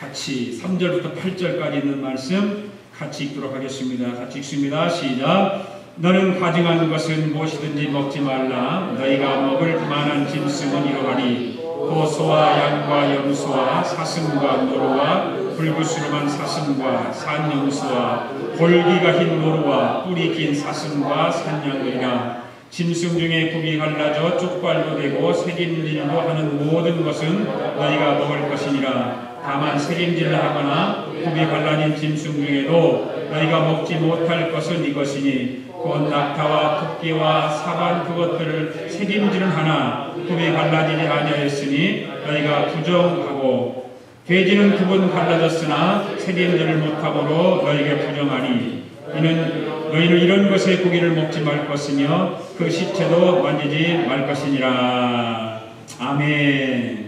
같이 3절부터 8절까지 있는 말씀 같이 읽도록 하겠습니다. 같이 읽습니다. 시작. 너는 가증한 것은 무엇이든지 먹지 말라. 너희가 먹을 만한 짐승은 이러하니 또 소와 양과 염소와 사슴과 노루와 불구스름한 사슴과 산염소와 골기가 흰 노루와 뿔이 긴 사슴과 산양이라. 짐승 중에 굽이 갈라져 쪽발도 되고 새김질도 하는 모든 것은 너희가 먹을 것이니라. 다만 새김질을 하거나 굽이 갈라진 짐승 중에도 너희가 먹지 못할 것은 이것이니 곧 낙타와 토끼와 사반 그것들을 새김질은 하나 굽이 갈라지지 아니하였으니 너희가 부정하고 돼지는 굽은 갈라졌으나 새김질을 못하므로 너희에게 부정하니 너희는 이런 것의 고기를 먹지 말 것이며 그 시체도 만지지 말 것이니라. 아멘.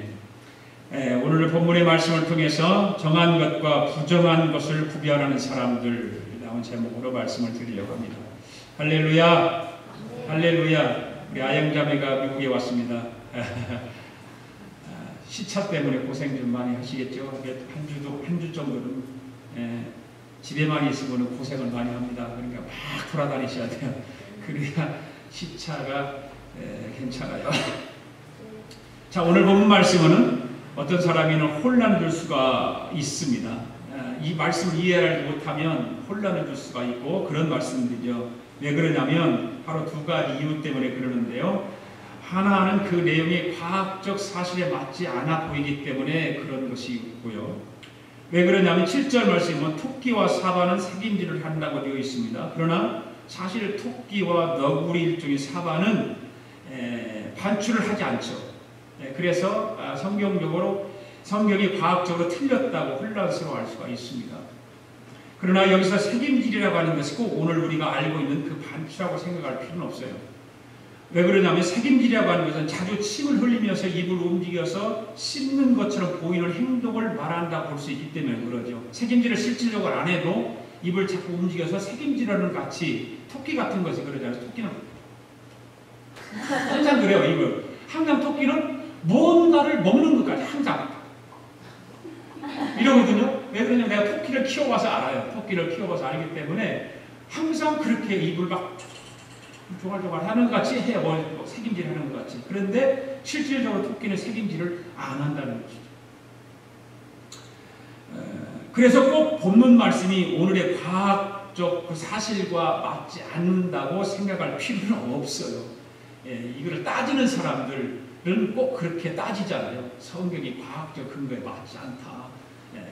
오늘 본문의 말씀을 통해서 정한 것과 부정한 것을 구별하는 사람들이라는 제목으로 말씀을 드리려고 합니다. 할렐루야, 할렐루야. 우리 아영자매가 미국에 왔습니다. 시차 때문에 고생 좀 많이 하시겠죠. 한 주 정도는 집에만 있으면 고생을 많이 합니다. 그러니까 막 돌아다니셔야 돼요. 그래야 시차가 괜찮아요. 자, 오늘 본 말씀은 어떤 사람에는 혼란을 줄 수가 있습니다. 이 말씀을 이해하지 못하면 혼란을 줄 수가 있고 그런 말씀들이죠. 왜 그러냐면 바로 두 가지 이유 때문에 그러는데요. 하나는 그 내용이 과학적 사실에 맞지 않아 보이기 때문에 그런 것이 있고요. 왜 그러냐면 7절 말씀은 토끼와 사바는 새김질을 한다고 되어 있습니다. 그러나 사실 토끼와 너구리 일종의 사바는 반출을 하지 않죠. 그래서 성경이 과학적으로 틀렸다고 혼란스러워할 수가 있습니다. 그러나 여기서 새김질이라고 하는 것이 꼭 오늘 우리가 알고 있는 그 반출이라고 생각할 필요는 없어요. 왜 그러냐면 새김질이라고 하는 것은 자주 침을 흘리면서 입을 움직여서 씹는 것처럼 보이는 행동을 말한다고 볼 수 있기 때문에 그러죠. 새김질을 실질적으로 안 해도 입을 자꾸 움직여서 새김질하는 같이 토끼 같은 것이 그러잖아요. 토끼는 항상 그래요. 입을. 항상 토끼는 뭔가를 먹는 것까지 항상 이러거든요. 왜 그러냐면 내가 토끼를 키워봐서 알아요. 토끼를 키워봐서 알기 때문에 항상 그렇게 입을 막 조갈조갈 하는 것 같이 해요. 새김질 하는 것 같이. 그런데 실질적으로 토끼는 새김질을 안 한다는 것이죠. 그래서 꼭 본문 말씀이 오늘의 과학적 그 사실과 맞지 않는다고 생각할 필요는 없어요. 이거를 따지는 사람들은 꼭 그렇게 따지잖아요. 성경이 과학적 근거에 맞지 않다.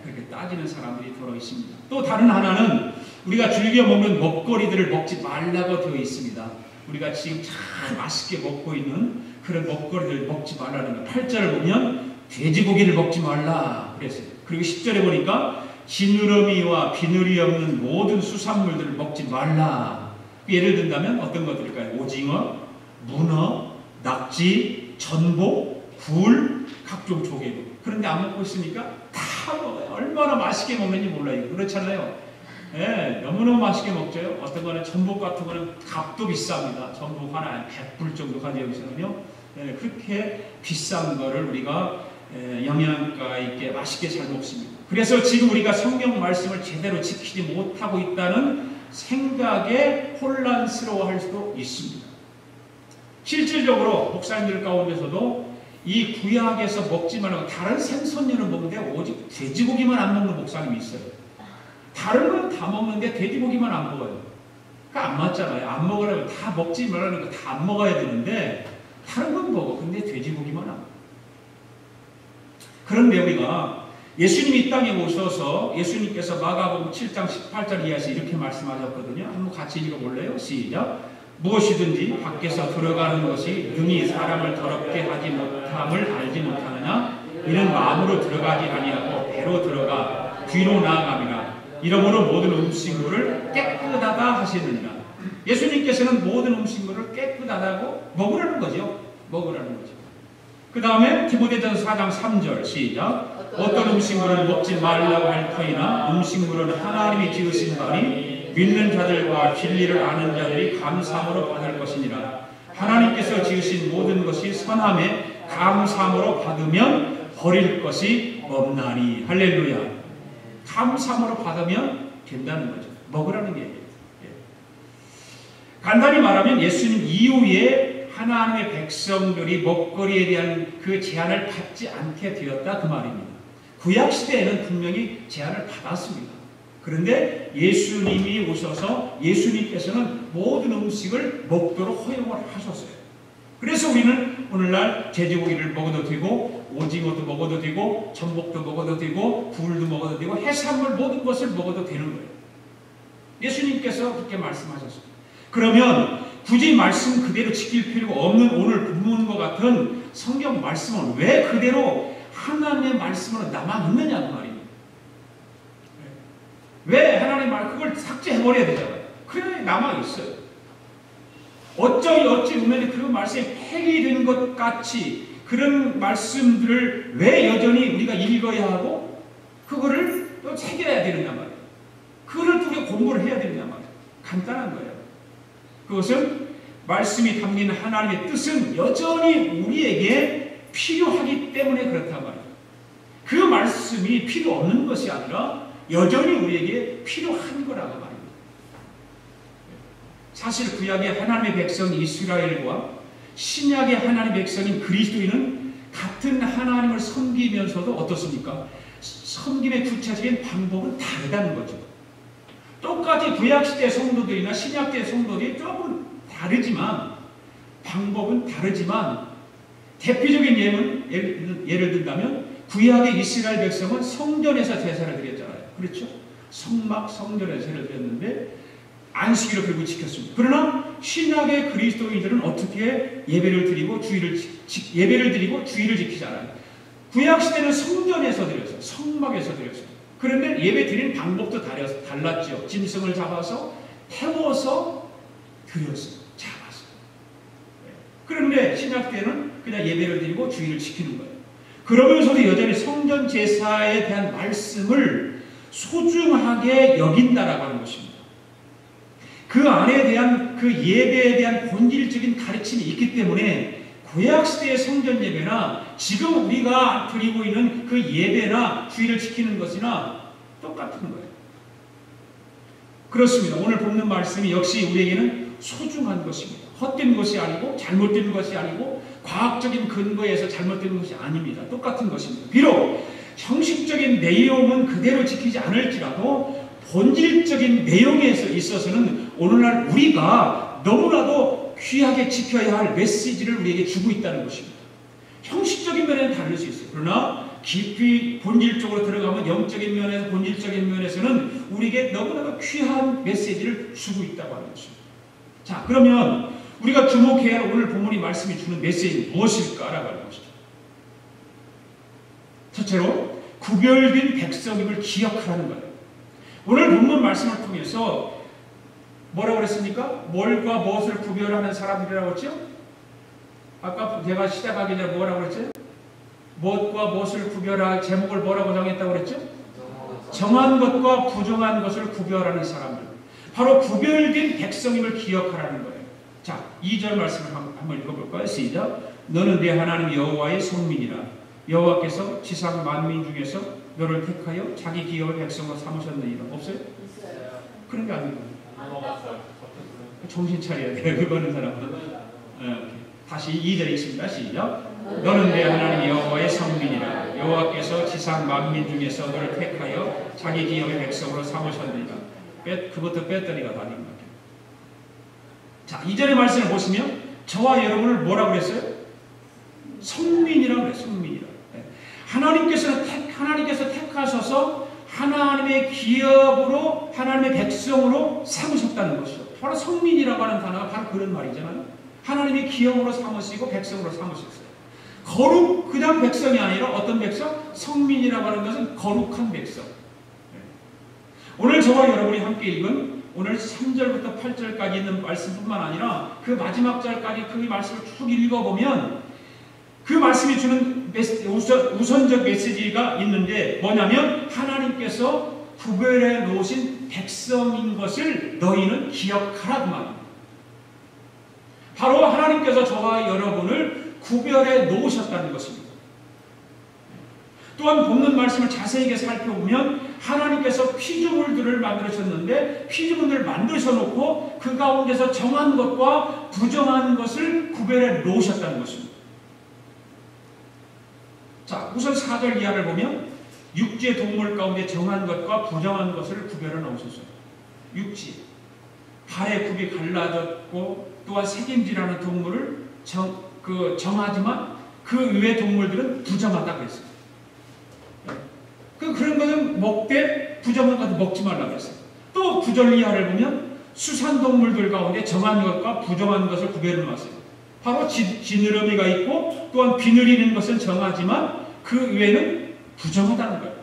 그렇게 따지는 사람들이 더러 있습니다. 또 다른 하나는 우리가 즐겨 먹는 먹거리들을 먹지 말라고 되어 있습니다. 우리가 지금 잘 맛있게 먹고 있는 그런 먹거리들을 먹지 말라는 거. 8절을 보면 돼지고기를 먹지 말라 그랬어요. 그리고 10절에 보니까 지느러미와 비늘이 없는 모든 수산물들을 먹지 말라. 예를 든다면 어떤 것들일까요? 오징어, 문어, 낙지, 전복, 굴, 각종 조개도. 그런데 안 먹고 있으니까 다 먹어요. 얼마나 맛있게 먹는지 몰라요. 그렇잖아요. 너무너무 맛있게 먹죠. 어떤 거는 전복 같은 거는 값도 비쌉니다. 전복 하나에 100불 정도 가죠. 여기서는요. 그렇게 비싼 거를 우리가 영양가 있게 맛있게 잘 먹습니다. 그래서 지금 우리가 성경 말씀을 제대로 지키지 못하고 있다는 생각에 혼란스러워할 수도 있습니다. 실질적으로 목사님들 가운데서도 이 구약에서 먹지 말라고 다른 생선류는 먹는데 오직 돼지고기만 안 먹는 목사님이 있어요. 다른 건 다 먹는데 돼지고기만 안 먹어요. 그러니까 안 맞잖아요. 안 먹으라면 다 먹지 말라는 거 다 안 먹어야 되는데 다른 건 먹어. 근데 돼지고기만 안 먹어. 그런데 우리가 예수님이 이 땅에 오셔서 예수님께서 마가복음 7장 18절 이하에서 이렇게 말씀하셨거든요. 한번 같이 읽어볼래요? 시작. 무엇이든지 밖에서 들어가는 것이 능히 사람을 더럽게 하지 못함을 알지 못하느냐? 이는 마음으로 들어가지 아니하고 배로 들어가 뒤로 나아갑니다. 이러므로 모든 음식물을 깨끗하다 하시느니라. 예수님께서는 모든 음식물을 깨끗하다고 먹으라는 거죠. 먹으라는 거죠. 그 다음에 디모데전서 4장 3절 시작. 어떤 음식물은 먹지 말라고 할 터이나 음식물은 하나님이 지으신 바니 믿는 자들과 진리를 아는 자들이 감사함으로 받을 것이니라. 하나님께서 지으신 모든 것이 선함에 감사함으로 받으면 버릴 것이 없나니. 할렐루야. 감사함으로 받으면 된다는 거죠. 먹으라는 얘기예요. 간단히 말하면 예수님 이후에 하나님의 백성들이 먹거리에 대한 그 제한을 받지 않게 되었다 그 말입니다. 구약시대에는 분명히 제한을 받았습니다. 그런데 예수님이 오셔서 예수님께서는 모든 음식을 먹도록 허용을 하셨어요. 그래서 우리는 오늘날 돼지고기를 먹어도 되고 오징어도 먹어도 되고 전복도 먹어도 되고 굴도 먹어도 되고 해산물 모든 것을 먹어도 되는 거예요. 예수님께서 그렇게 말씀하셨습니다. 그러면 굳이 말씀 그대로 지킬 필요가 없는 오늘 본문과 같은 성경 말씀은 왜 그대로 하나님의 말씀으로 남아있느냐는 말입니다. 왜 하나님의 말 그걸 삭제해버려야 되잖아요. 그래 남아있어요. 어찌 보면 그 말씀이 폐기된 것 같이 그런 말씀들을 왜 여전히 우리가 읽어야 하고 그거를 또 체결해야 되느냐 말이에요. 그거를 또 우리가 공부를 해야 되느냐 말이에요. 간단한 거예요. 그것은 말씀이 담긴 하나님의 뜻은 여전히 우리에게 필요하기 때문에 그렇단 말이에요. 그 말씀이 필요 없는 것이 아니라 여전히 우리에게 필요한 거라고 말입니다. 사실 구약의 하나님의 백성 이스라엘과 신약의 하나님의 백성인 그리스도인은 같은 하나님을 섬기면서도 어떻습니까? 섬김의 구체적인 방법은 다르다는 거죠. 똑같이 구약시대 성도들이나 신약시대 성도들이 조금 다르지만 방법은 다르지만 대표적인 예를 든다면 구약의 이스라엘 백성은 성전에서 제사를 드렸잖아요. 그렇죠? 성전에서 제사를 드렸는데 안식일을 결국 지켰습니다. 그러나 신약의 그리스도인들은 어떻게 예배를 드리고 주일을 지키잖아요. 구약시대는 성전에서 드렸어요. 성막에서 드렸어요. 그런데 예배 드리는 방법도 달랐죠. 짐승을 잡아서 태워서 드렸어요. 잡았어요. 그런데 신약 때는 그냥 예배를 드리고 주일을 지키는 거예요. 그러면서도 여전히 성전 제사에 대한 말씀을 소중하게 여긴다라고 하는 것입니다. 그 안에 대한 그 예배에 대한 본질적인 가르침이 있기 때문에 구약시대의 성전 예배나 지금 우리가 드리고 있는 그 예배나 주일을 지키는 것이나 똑같은 거예요. 그렇습니다. 오늘 본문 말씀이 역시 우리에게는 소중한 것입니다. 헛된 것이 아니고 잘못된 것이 아니고 과학적인 근거에서 잘못된 것이 아닙니다. 똑같은 것입니다. 비록 형식적인 내용은 그대로 지키지 않을지라도 본질적인 내용에 있어서는 오늘날 우리가 너무나도 귀하게 지켜야 할 메시지를 우리에게 주고 있다는 것입니다. 형식적인 면에는 다를 수 있어요. 그러나 깊이 본질적으로 들어가면 영적인 면에서 본질적인 면에서는 우리에게 너무나도 귀한 메시지를 주고 있다고 하는 것입니다. 자, 그러면 우리가 주목해야 할 오늘 본문이 말씀이 주는 메시지는 무엇일까라고 하는 것이죠. 첫째로 구별된 백성임을 기억하라는 거예요. 오늘 본문 말씀을 통해서 뭐라고 그랬습니까? 뭘과 무엇을 구별하는 사람들이라고 했죠? 아까 제가 시작하기 전에 뭐라고 그랬죠? 무엇과 무엇을 구별할 제목을 뭐라고 정했다고 그랬죠? 정한 것과 부정한 것을 구별하는 사람들. 바로 구별된 백성임을 기억하라는 거예요. 자, 2절 말씀을 한번 읽어볼까요? 시작. 너는 내 하나님 여호와의 성민이라. 여호와께서 지상 만민 중에서 너를 택하여 자기 기업의 백성으로 삼으셨느니라. 없어요? 있어요. 그런 게 아니고. 정신 차려야 돼요. 그거는 사람은. 다시 2절 읽습니다. 시작. 너는 내 하나님 여호와의 성민이라. 여호와께서 지상 만민 중에서 너를 택하여 자기 기업의 백성으로 삼으셨느니라. 그것도 뺐더니가 다닌 것 같아요. 자, 2절의 말씀을 보시면 저와 여러분을 뭐라고 그랬어요? 성민이라고 그랬어요. 성민이라. 하나님께서 택하셔서 하나님의 기업으로 하나님의 백성으로 삼으셨다는 것이죠. 바로 성민이라고 하는 단어가 바로 그런 말이잖아요. 하나님의 기업으로 삼으시고 백성으로 삼으셨어요. 그냥 백성이 아니라 어떤 백성? 성민이라고 하는 것은 거룩한 백성. 오늘 저와 여러분이 함께 읽은 오늘 3절부터 8절까지 있는 말씀뿐만 아니라 그 마지막 절까지 그 말씀을 쭉 읽어보면 그 말씀이 주는 우선적 메시지가 있는데 뭐냐면 하나님께서 구별해 놓으신 백성인 것을 너희는 기억하라 그 말입니다. 바로 하나님께서 저와 여러분을 구별해 놓으셨다는 것입니다. 또한 본문 말씀을 자세하게 살펴보면 하나님께서 피조물들을 만드셨는데 피조물들을 만드셔놓고 그 가운데서 정한 것과 부정한 것을 구별해 놓으셨다는 것입니다. 자, 우선 4절 이하를 보면 육지의 동물 가운데 정한 것과 부정한 것을 구별해 놓으셨어요. 육지, 발의 굽이 갈라졌고 또한 색임질하는 동물을 정하지만 그 외의 동물들은 부정하다고 했어요. 그런 것은 먹되 부정한 것은 먹지 말라고 했어요. 또 9절 이하를 보면 수산동물들 가운데 정한 것과 부정한 것을 구별해 놨어요. 바로 지느러미가 있고 또한 비늘이는 것은 정하지만 그 외에는 부정하다는 거예요.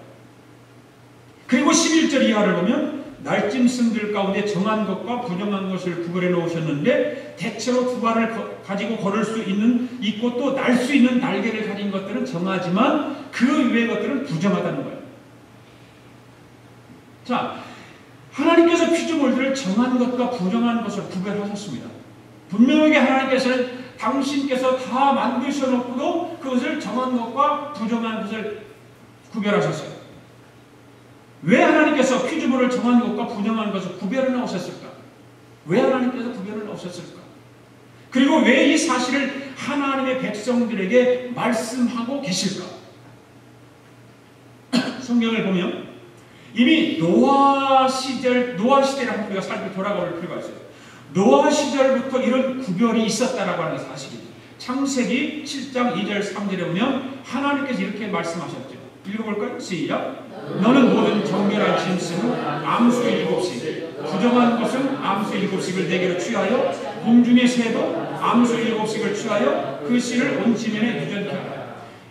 그리고 11절 이하를 보면 날짐승들 가운데 정한 것과 부정한 것을 구별해 놓으셨는데 대체로 두 발을 가지고 걸을 수 있고 또 날 수 있는 날개를 가진 것들은 정하지만 그 외의 것들은 부정하다는 거예요. 자, 하나님께서 피조물들을 정한 것과 부정한 것을 구별하셨습니다. 분명하게 하나님께서는 당신께서 다 만드셔놓고도 그것을 정한 것과 부정한 것을 구별하셨어요. 왜 하나님께서 피조물을 정한 것과 부정한 것을 구별해 놓으셨을까? 왜 하나님께서 구별해 놓으셨을까? 그리고 왜 이 사실을 하나님의 백성들에게 말씀하고 계실까? 성경을 보면 이미 노아 시대를 한번 우리가 살펴 돌아가 볼 필요가 있어요. 노아 시절부터 이런 구별이 있었다라고 하는 사실이죠. 창세기 7장 2절 3절에 보면 하나님께서 이렇게 말씀하셨죠. 읽어볼까요? 시작. 너는 모든 정결한 짐승은 암수 7씩, 부정한 것은 암수 7씩을 내게로 취하여 공중의 새도 암수 7씩을 취하여 그 씨를 온 지면에 유전케 하라.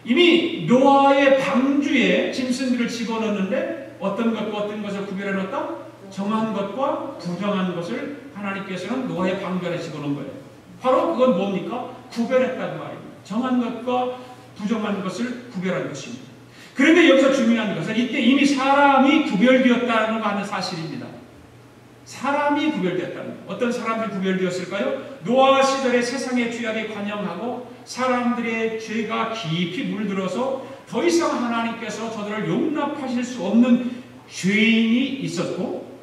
이미 노아의 방주에 짐승들을 집어넣는데 어떤 것과 어떤 것을 구별해 놓았다? 정한 것과 부정한 것을 하나님께서는 노아의 방주 안에 집어넣은 거예요. 바로 그건 뭡니까? 구별했다는 말입니다. 정한 것과 부정한 것을 구별한 것입니다. 그런데 여기서 중요한 것은 이때 이미 사람이 구별되었다는 하는 사실입니다. 사람이 구별되었다는 것. 어떤 사람들이 구별되었을까요? 노아 시절에 세상의 죄악에 관영하고 사람들의 죄가 깊이 물들어서 더 이상 하나님께서 저들을 용납하실 수 없는 죄인이 있었고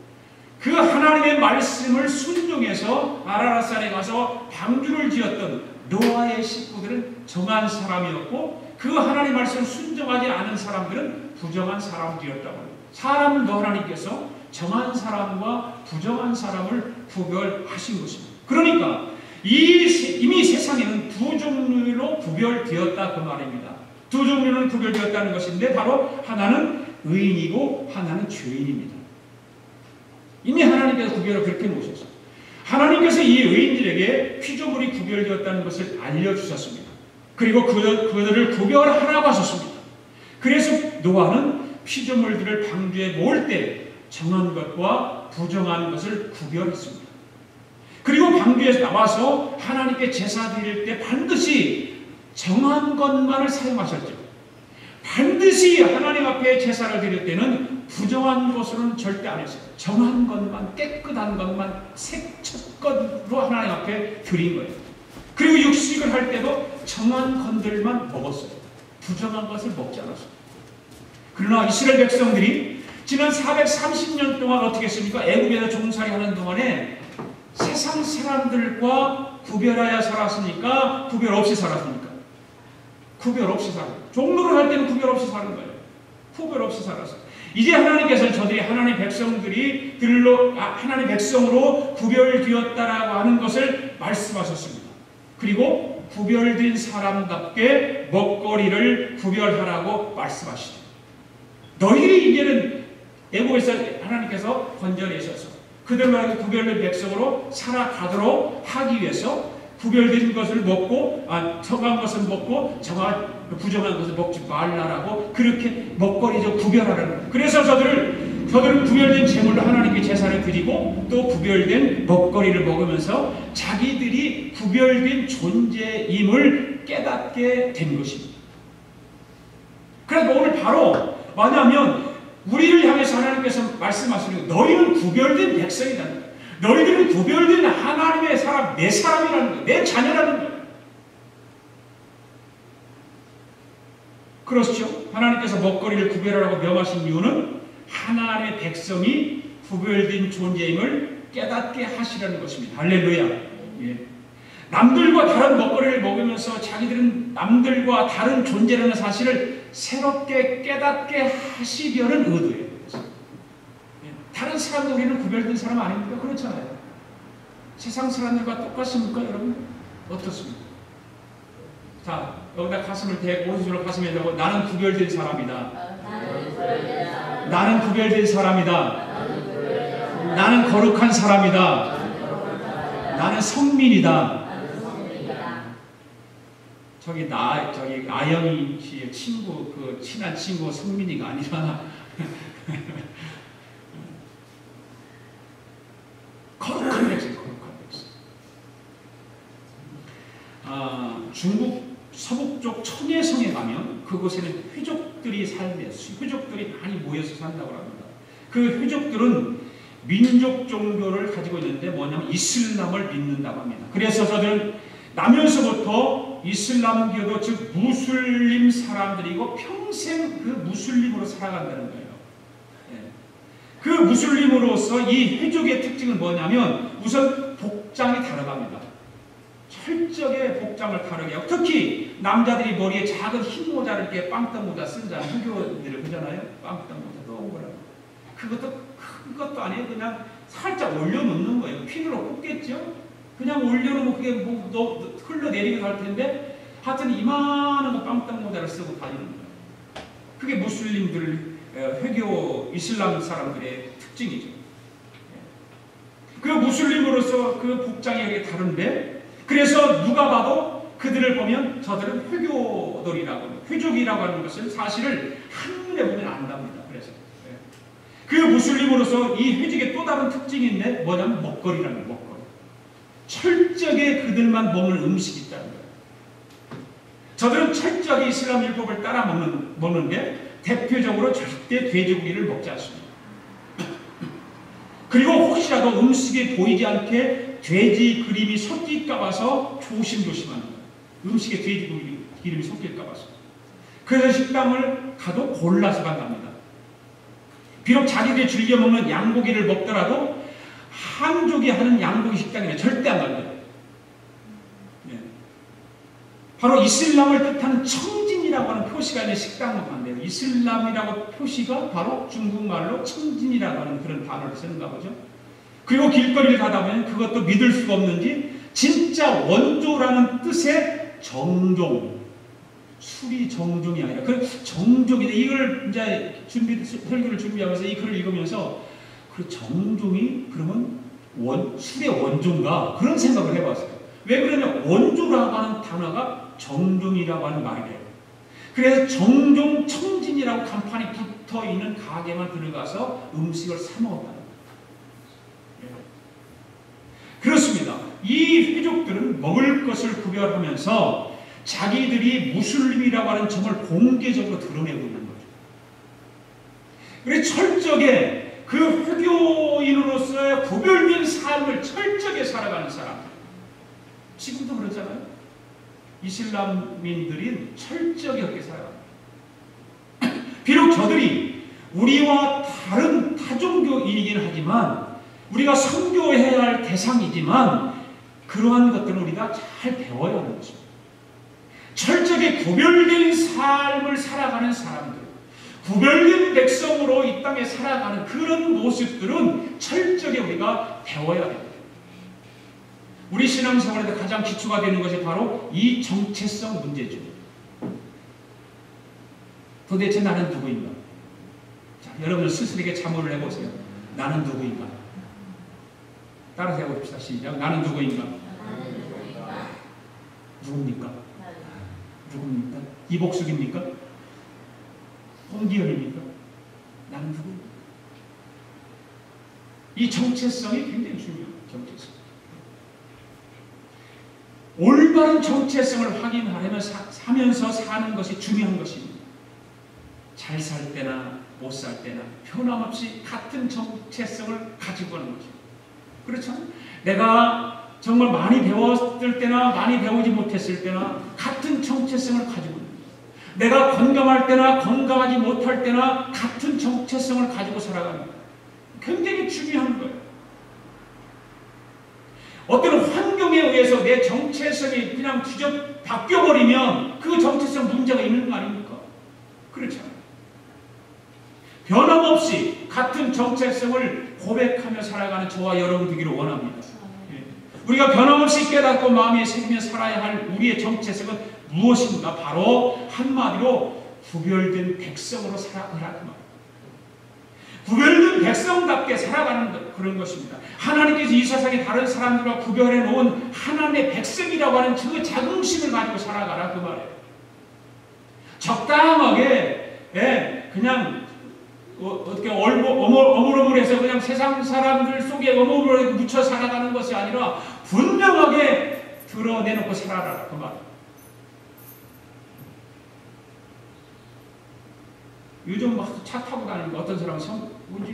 그 하나님의 말씀을 순종해서 아라랏산에 가서 방주를 지었던 노아의 식구들은 정한 사람이었고 그 하나님의 말씀을 순종하지 않은 사람들은 부정한 사람들이었다고 합니다. 사람도 하나님께서 정한 사람과 부정한 사람을 구별하신 것입니다. 그러니까 이미 세상에는 두 종류로 구별되었다 그 말입니다. 두 종류는 구별되었다는 것인데 바로 하나는 의인이고 하나는 죄인입니다. 이미 하나님께서 구별을 그렇게 놓으셨어요. 하나님께서 이 의인들에게 피조물이 구별되었다는 것을 알려주셨습니다. 그리고 그들을 구별하라고 하셨습니다. 그래서 노아는 피조물들을 방주에 모을 때 정한 것과 부정한 것을 구별했습니다. 그리고 방주에서 나와서 하나님께 제사 드릴 때 반드시 정한 것만을 사용하셨죠. 반드시 하나님 앞에 제사를 드릴 때는 부정한 것으로는 절대 안 했어요. 정한 것만, 깨끗한 것만, 색첫 것으로 하나님 앞에 드린 거예요. 그리고 육식을 할 때도 정한 것들만 먹었어요. 부정한 것을 먹지 않았어요. 그러나 이스라엘 백성들이 지난 430년 동안 어떻게 했습니까? 애국에서 종살이하는 동안에 세상 사람들과 구별하여 살았으니까 구별 없이 살았습니까? 구별 없이 살았어요. 종로를 할 때는 구별 없이 사는 거예요. 구별 없이 살았어요. 이제 하나님께서는 저들이 하나님의 백성으로 구별되었다라고 하는 것을 말씀하셨습니다. 그리고 구별된 사람답게 먹거리를 구별하라고 말씀하시죠. 너희들이 이제는 애국에서 하나님께서 건져내셔서 그들로 구별된 백성으로 살아가도록 하기 위해서 구별된 것을 먹고 정한 것을 먹고 부정한 것을 먹지 말라라고 그렇게 먹거리죠. 구별하라는 거예요. 그래서 저들은 구별된 제물로 하나님께 제사를 드리고 또 구별된 먹거리를 먹으면서 자기들이 구별된 존재임을 깨닫게 된 것입니다. 그래서 오늘 바로 뭐냐면 우리를 향해서 하나님께서 말씀하시는 너희는 구별된 백성이라는 거예요. 너희들은 구별된 하나님의 사람, 내 사람이라는 거예요. 내 자녀라는 거예요. 그렇죠. 하나님께서 먹거리를 구별하라고 명하신 이유는 하나님의 백성이 구별된 존재임을 깨닫게 하시라는 것입니다. 할렐루야. 예. 남들과 다른 먹거리를 먹으면서 자기들은 남들과 다른 존재라는 사실을 새롭게 깨닫게 하시려는 의도예요. 예. 다른 사람들 우리는 구별된 사람 아닙니까? 그렇잖아요. 세상 사람들과 똑같습니까, 여러분? 어떻습니까? 자, 여기다 가슴을 대고 오른손으로 가슴에 대고 나는 구별된 사람이다. 나는 구별된 사람이다. 나는 거룩한 사람이다. 나는 성민이다. 저기 아영이 씨의 친구, 그 친한 친구 성민이가 아니라 거룩한 백성, 거룩한 백성. 중국 서북쪽 청해성에 가면 그곳에는 회족들이 살며 회족들이 많이 모여서 산다고 합니다. 그 회족들은 민족 종교를 가지고 있는데 뭐냐면 이슬람을 믿는다고 합니다. 그래서 저들은 나면서부터 이슬람교도 즉 무슬림 사람들이고 평생 그 무슬림으로 살아간다는 거예요. 그 무슬림으로서 이 회족의 특징은 뭐냐면 우선 복장이 다르답니다. 철저하게 복장을 다르게 하고 특히 남자들이 머리에 작은 흰 모자를 이렇게 빵떡 모자 쓰잖아요. 후교들을 그러잖아요. 빵떡 모자 동그랗게. 그것도 큰 것도 아니에요. 그냥 살짝 올려놓는 거예요. 핀으로 꽂겠죠. 그냥 올려놓으면 그게 뭐 흘러내리기도 할 텐데 하여튼 이만한 거 빵떡 모자를 쓰고 다니는 거예요. 그게 무슬림들 회교 이슬람 사람들의 특징이죠. 그 무슬림으로서 그 복장이 이렇게 다른데 그래서 누가 봐도 그들을 보면 저들은 회교돌이라고 회족이라고 하는 것을 사실을 한눈에 보면 안답니다. 그래서 그 무슬림으로서 이 회족의 또 다른 특징이 있는데 뭐냐면 먹거리라는 먹거리. 철저하게 그들만 먹는 음식이 있다는 거예요. 저들은 철저하게 이슬람 율법을 따라 먹는데 대표적으로 절대 돼지고기를 먹지 않습니다. 그리고 혹시라도 음식에 보이지 않게 돼지 기름이 섞일까 봐서 조심조심하는 거예요. 음식에 돼지 기름이 섞일까 봐서. 그래서 식당을 가도 골라서 간답니다. 비록 자기들이 즐겨 먹는 양고기를 먹더라도 한족이 하는 양고기 식당에는 절대 안 간대요. 네. 바로 이슬람을 뜻하는 청진이라고 하는 표시가 있는 식당만 간대요. 이슬람이라고 표시가 바로 중국말로 청진이라고 하는 그런 단어를 쓰는가 보죠. 그리고 길거리를 가다 보면 그것도 믿을 수가 없는지 진짜 원조라는 뜻의 정종, 술이 정종이 아니라 그 정종인데 이걸 이제 설교를 준비하면서 이 글을 읽으면서 그 정종이 그러면 술의 원조인가 그런 생각을 해봤어요. 왜 그러냐면 원조라고 하는 단어가 정종이라고 하는 말이래요. 그래서 정종 청진이라고 간판이 붙어 있는 가게만 들어가서 음식을 사 먹었다는 거예요. 그렇습니다. 이 회족들은 먹을 것을 구별하면서 자기들이 무슬림이라고 하는 점을 공개적으로 드러내고 있는 거죠. 그래서 철저하게 그 회교인으로서의 구별된 삶을 철저하게 살아가는 사람. 지금도 그렇잖아요. 이슬람민들이 철저하게 그렇게 살아갑니다. 비록 저들이 우리와 다른 타종교인이긴 하지만 우리가 선교해야 할 대상이지만 그러한 것들은 우리가 잘 배워야 하는 것입니다. 철저하게 구별된 삶을 살아가는 사람들, 구별된 백성으로 이 땅에 살아가는 그런 모습들은 철저하게 우리가 배워야 됩니다. 우리 신앙생활에서 가장 기초가 되는 것이 바로 이 정체성 문제죠. 도대체 나는 누구인가? 자, 여러분 스스로에게 자문을 해보세요. 나는 누구인가? 따라서 해봅시다. 시작. 나는 누구인가? 누굽니까? 누굽니까? 이복숙입니까? 홍기현입니까? 나는 누구인가? 이 정체성이 굉장히 중요해요. 정체성. 올바른 정체성을 확인하면서 사는 것이 중요한 것입니다. 잘 살 때나 못 살 때나 변함없이 같은 정체성을 가지고 하는 거죠. 그렇죠? 내가 정말 많이 배웠을 때나 많이 배우지 못했을 때나 같은 정체성을 가지고 있는 거예요. 내가 건강할 때나 건강하지 못할 때나 같은 정체성을 가지고 살아갑니다. 굉장히 중요한 거예요. 어떤 환경에 의해서 내 정체성이 그냥 바뀌어버리면 그 정체성 문제가 있는 거 아닙니까? 그렇잖아요. 변함없이 같은 정체성을 고백하며 살아가는 저와 여러분 되기를 원합니다. 우리가 변함없이 깨닫고 마음에 새기며 살아야 할 우리의 정체성은 무엇인가? 바로 한마디로 구별된 백성으로 살아가라 그 말. 구별된 백성답게 살아가는 그런 것입니다. 하나님께서 이 세상에 다른 사람들과 구별해 놓은 하나님의 백성이라고 하는 그 자긍심을 가지고 살아가라 그 말이에요. 적당하게 그냥 어떻게 어물어물해서 그냥 세상 사람들 속에 어물어물하게 묻혀 살아가는 것이 아니라 분명하게 드러내놓고 살아라 그 말. 요즘 막 차 타고 다니니까 어떤 사람은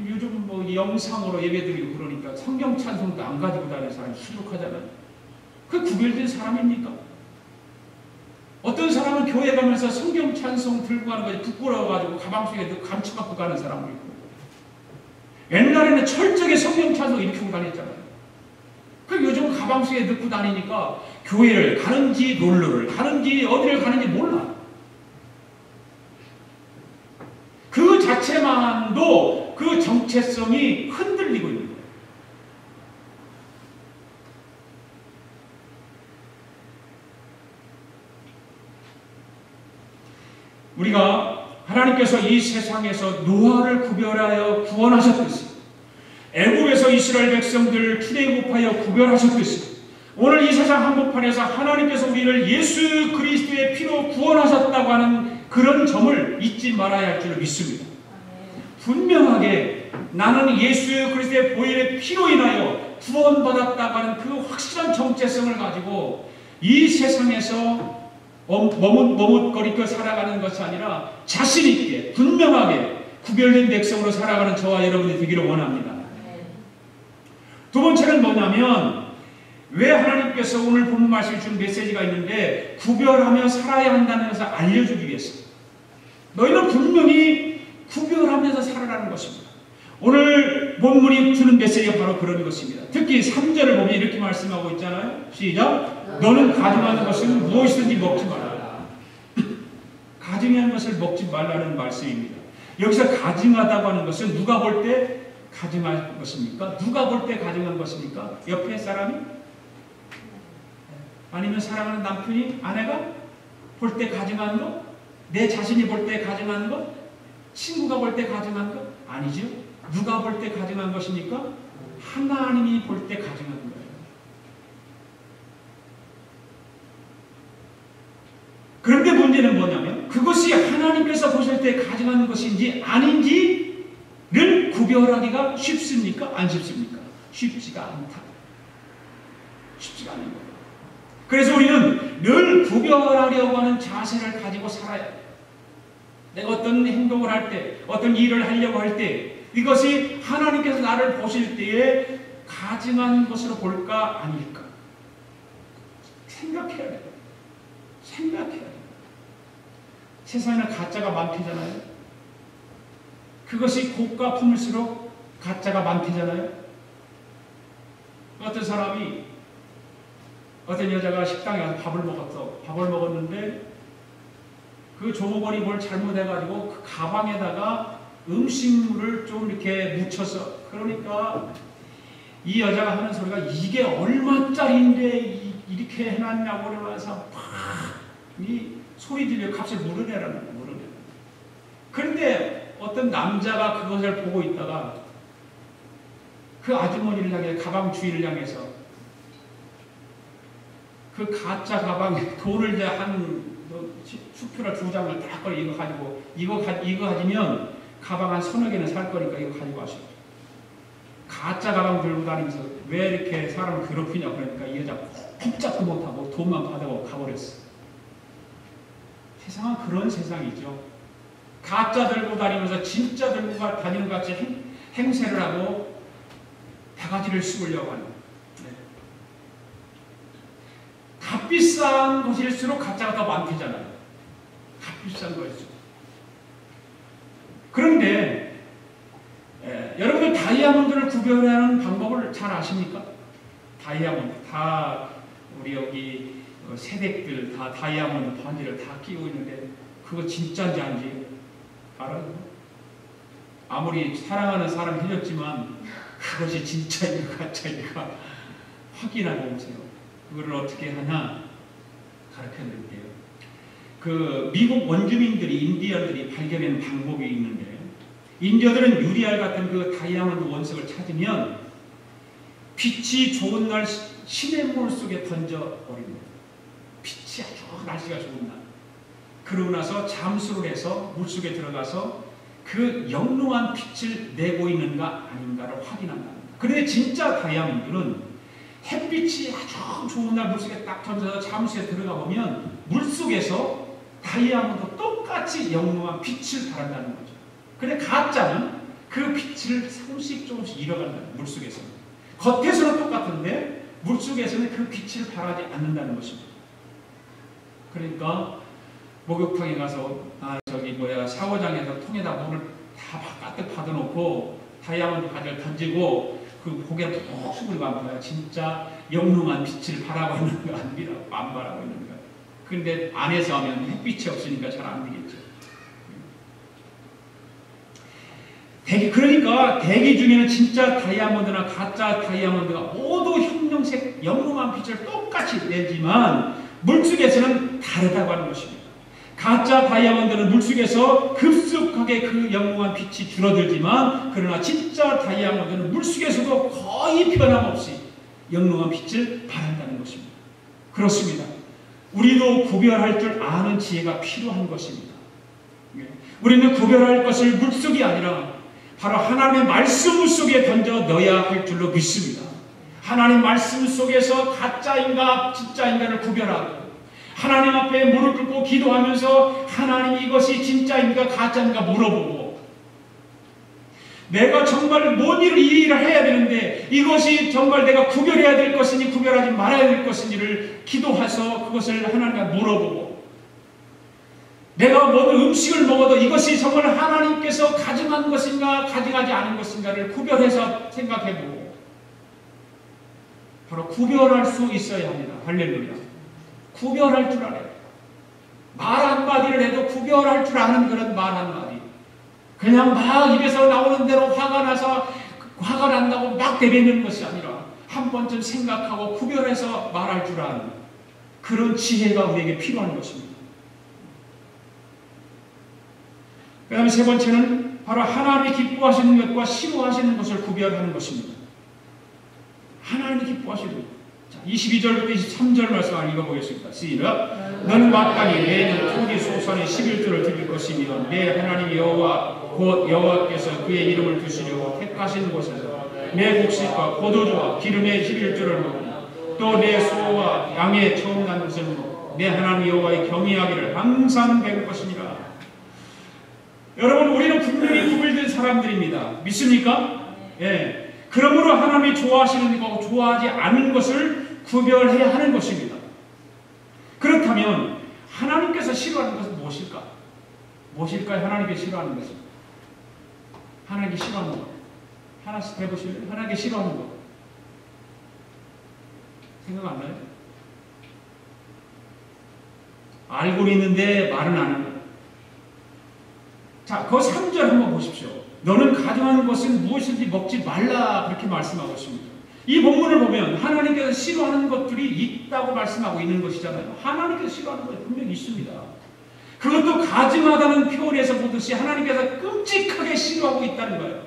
요즘 뭐 영상으로 예배드리고 그러니까 성경 찬송도 안 가지고 다니는 사람이 수북하잖아요. 그 구별된 사람입니까? 어떤 사람은 교회 가면서 성경 찬송 들고 가는 것이 부끄러워가지고 가방 속에 넣고 감치 갖고 가는 사람도 있고, 옛날에는 철저하게 성경 찬송 이렇게 하고 다녔잖아요. 그 요즘 가방 속에 넣고 다니니까 교회를 가는지 놀러를 가는지 어디를 가는지 몰라. 그 자체만도 그 정체성이 흔들리고 있는 거예요. 우리가 하나님께서 이 세상에서 노아를 구별하여 구원하셨듯이, 애굽에서 이스라엘 백성들을 출애굽하여 구별하셨듯이, 오늘 이 세상 한복판에서 하나님께서 우리를 예수 그리스도의 피로 구원하셨다고 하는 그런 점을 잊지 말아야 할 줄 믿습니다. 분명하게 나는 예수 그리스도의 보혈의 피로 인하여 구원받았다고 하는 그 확실한 정체성을 가지고 이 세상에서 머뭇거리며 살아가는 것이 아니라 자신 있게 분명하게 구별된 백성으로 살아가는 저와 여러분이 되기를 원합니다. 두 번째는 뭐냐면, 왜 하나님께서 오늘 본문 말씀을 준 메시지가 있는데 구별하며 살아야 한다는 것을 알려주기 위해서, 너희는 분명히 구별하면서 살아라는 것입니다. 오늘 본문이 주는 메시지가 바로 그런 것입니다. 특히 3절을 보면 이렇게 말씀하고 있잖아요. 시작. 너는 가증하는 것을 무엇이든지 먹지 말라. 가증한 것을 먹지 말라는 말씀입니다. 여기서 가증하다고 하는 것은 누가 볼 때 가증한 것입니까? 누가 볼 때 가증한 것입니까? 옆에 사람이? 아니면 사랑하는 남편이, 아내가 볼 때 가증한 것? 내 자신이 볼 때 가증한 것? 친구가 볼 때 가증한 것? 아니죠. 누가 볼 때 가증한 것입니까? 하나님이 볼 때 가증한 거예요. 그런데 문제는 뭐냐면, 그것이 하나님께서 보실 때 가증한 것인지 아닌지를 구별하기가 쉽습니까? 안 쉽습니까? 쉽지가 않다. 쉽지가 않은 거예요. 그래서 우리는 늘 구별하려고 하는 자세를 가지고 살아야 해요. 내가 어떤 행동을 할 때, 어떤 일을 하려고 할 때, 이것이 하나님께서 나를 보실 때에 가증한 것으로 볼까 아닐까? 생각해야 돼요. 생각해야 돼요. 세상에는 가짜가 많대잖아요. 그것이 고가 품을수록 가짜가 많대잖아요. 어떤 사람이, 어떤 여자가 식당에 가서 밥을 먹었는데 그 종업원이 뭘 잘못해가지고 그 가방에다가 음식물을 좀 이렇게 묻혀서, 그러니까 이 여자가 하는 소리가 이게 얼마짜리인데 이렇게 해놨냐고 그러면서 이 소리 들려 값을 물어내라는 거예요. 물어내. 그런데 어떤 남자가 그것을 보고 있다가 그 아주머니를 향해, 가방 주인을 향해서 그 가짜 가방에 돈을 이제 한 수표나 2장을 딱 걸어, 이거 가지고 이거 가지면 가방 한 서너 개는 살 거니까 이거 가지고 하시오. 가짜 가방 들고 다니면서 왜 이렇게 사람을 괴롭히냐 그러니까 이 여자 꼼짝도 못하고 돈만 받아고 가버렸어. 세상은 그런 세상이죠. 가짜 들고 다니면서 진짜 들고 다니는 것 같이 행세를 하고 바가지를 씌우려고 하는. 값비싼 것일수록 가짜가 더 많대잖아요. 비싼 거였죠. 그런데 여러분들 다이아몬드를 구별하는 방법을 잘 아십니까? 다이아몬드 다 우리 여기 새댁들 다 다이아몬드 반지를 다 끼고 있는데 그거 진짜인지 아닌지 알아요? 아무리 사랑하는 사람 해줬지만 그것이 진짜인가 가짜인가 확인하고 오세요. 그거를 어떻게 하냐 가르쳐 드릴게요. 그 미국 원주민들이 인디언들이 발견한 방법이 있는데 인디언들은 유리알 같은 그 다이아몬드 원석을 찾으면 빛이 좋은 날 시냇물 속에 던져버립니다. 빛이 아주 날씨가 좋은 날. 그러고 나서 잠수를 해서 물속에 들어가서 그 영롱한 빛을 내고 있는가 아닌가를 확인한답니다. 그런데 진짜 다이아몬드는 햇빛이 아주 좋은 날 물속에 딱 던져서 잠수에 들어가 보면 물속에서 다이아몬드 똑같이 영롱한 빛을 발한다는 거죠. 그런데 가짜는 그 빛을 조금씩 잃어간다는 물속에서는. 겉에서는 똑같은데 물속에서는 그 빛을 발하지 않는다는 것입니다. 그러니까 목욕탕에 가서 샤워장에서 통에다 물을 다 가득 받아놓고 다이아몬드 바지를 던지고 그 고개를 푹 숙이고 안 봐요. 진짜 영롱한 빛을 바라고 있는가 안 바라고 있는가. 그런데 안에서 하면 햇빛이 없으니까 잘 안 되겠죠. 그러니까 대기 중에는 진짜 다이아몬드나 가짜 다이아몬드가 모두 형형색 영롱한 빛을 똑같이 내지만 물속에서는 다르다고 하는 것입니다. 가짜 다이아몬드는 물속에서 급속하게 그 영롱한 빛이 줄어들지만 그러나 진짜 다이아몬드는 물속에서도 거의 변함없이 영롱한 빛을 발한다는 것입니다. 그렇습니다. 우리도 구별할 줄 아는 지혜가 필요한 것입니다. 우리는 구별할 것을 물속이 아니라 바로 하나님의 말씀 속에 던져 넣어야 할 줄로 믿습니다. 하나님 말씀 속에서 가짜인가 진짜인가를 구별하고 하나님 앞에 무릎 꿇고 기도하면서 하나님 이것이 진짜인가 가짜인가 물어보고 내가 정말 뭔 일을 이 일을 해야 되는데 이것이 정말 내가 구별해야 될 것인지 구별하지 말아야 될 것인지를 기도해서 그것을 하나님께 물어보고 내가 먹은 음식을 먹어도 이것이 정말 하나님께서 가져간 것인가 가져가지 않은 것인가를 구별해서 생각해보고 바로 구별할 수 있어야 합니다. 할렐루야. 구별할 줄 알아요. 말 한마디를 해도 구별할 줄 아는 그런 말 한마디. 그냥 막 입에서 나오는 대로 화가 나서 화가 난다고 막 내뱉는 것이 아니라 한 번쯤 생각하고 구별해서 말할 줄 아는 그런 지혜가 우리에게 필요한 것입니다. 그 다음에 세 번째는 바로 하나님이 기뻐하시는 것과 싫어하시는 것을 구별하는 것입니다. 하나님이 기뻐하시는 것. 자, 22절부터 23절 말씀 한번 읽어보겠습니다. 시작. 너는 마땅히 매년 토지 소산의 11조를 드릴 것이며 내 하나님 여호와 곧 여호와께서 그의 이름을 두시려고 택하신 곳에서 내 곡식과 포도주와 기름의 11조를 먹고 또 내 소와 양의 처음 난 것을 먹고 내 하나님 여호와의 경외하기를 항상 배울 것이니라. 여러분 우리는 분명히 구별된 사람들입니다. 믿습니까? 예. 그러므로 하나님이 좋아하시는 것과 좋아하지 않는 것을 구별해야 하는 것입니다. 그렇다면 하나님께서 싫어하는 것은 무엇일까? 무엇일까요? 하나님께 싫어하는 것은? 하나님께 싫어하는 것. 하나씩 해보실래요? 하나님께 싫어하는 것. 생각 안 나요? 알고는 있는데 말은 안 하는 것. 자, 그 3절 한번 보십시오. 너는 가져가는 것은 무엇인지 먹지 말라 그렇게 말씀하고 있습니다. 이 본문을 보면 하나님께서 싫어하는 것들이 있다고 말씀하고 있는 것이잖아요. 하나님께서 싫어하는 것이 분명히 있습니다. 그것도 가증하다는 표현에서 보듯이 하나님께서 끔찍하게 싫어하고 있다는 거예요.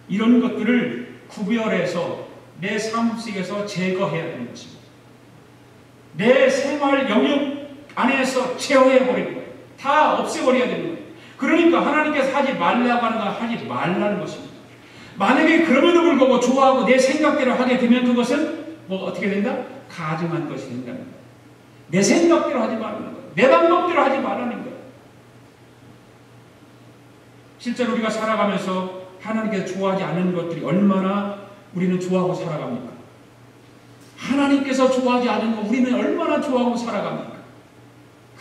이런 것들을 구별해서 내 삶 속에서 제거해야 되는 것입니다. 내 생활 영역 안에서 제어해버리는 거예요. 다 없애버려야 되는 거예요. 그러니까 하나님께서 하지 말라고 하는 건 하지 말라는 것입니다. 만약에 그럼에도 불구하고 좋아하고 내 생각대로 하게 되면 그것은 뭐 어떻게 된다? 가증한 것이 된다는 거예요. 내 생각대로 하지 말라는 거예요. 내 방법대로 하지 말라는 거예요. 실제로 우리가 살아가면서 하나님께서 좋아하지 않는 것들이 얼마나 우리는 좋아하고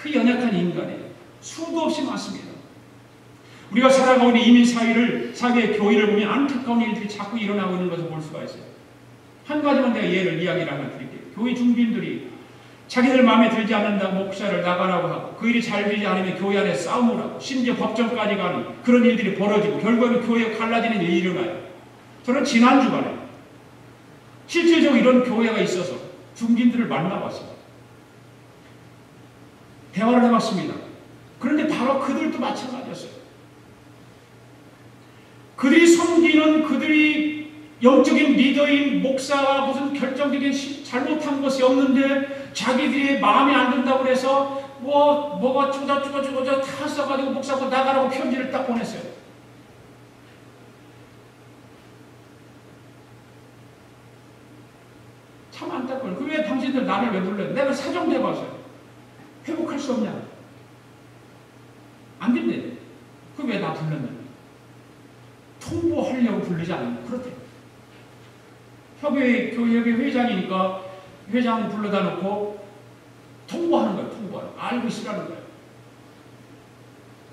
그 연약한 인간이 수도 없이 많습니다. 우리가 살아가고 있는 이민사회의 교회를 보면 안타까운 일들이 자꾸 일어나고 있는 것을 볼 수가 있어요. 한 가지만 내가 이야기를 하나 드릴게요. 교회 중빈들이 자기들 마음에 들지 않는다고 목사를 나가라고 하고 그 일이 잘 되지 않으면 교회 안에 싸움을 하고 심지어 법정까지 가는 그런 일들이 벌어지고 결국에는 교회가 갈라지는 일이 일어나요. 저는 지난 주간에 실질적으로 이런 교회가 있어서 중빈들을 만나봤습니다. 대화를 해봤습니다. 그런데 바로 그들도 마찬가지였어요. 그들이 섬기는 그들이 영적인 리더인 목사가 무슨 결정적인 잘못한 것이 없는데 자기들이 마음에 안 든다고 해서 뭐가 다 써가지고 목사가 나가라고 편지를 딱 보냈어요. 참 안타까워요. 왜 당신들 나를 왜 불러요? 내가 사정해봐서요. 회복할 수 없냐? 안 된대. 그 왜 나 불렀냐? 통보하려고 부르지 않는 그렇대. 교회 회장이니까 회장 불러다 놓고 통보하는 거예요. 통보하는 거. 알고 있으라는 거예요.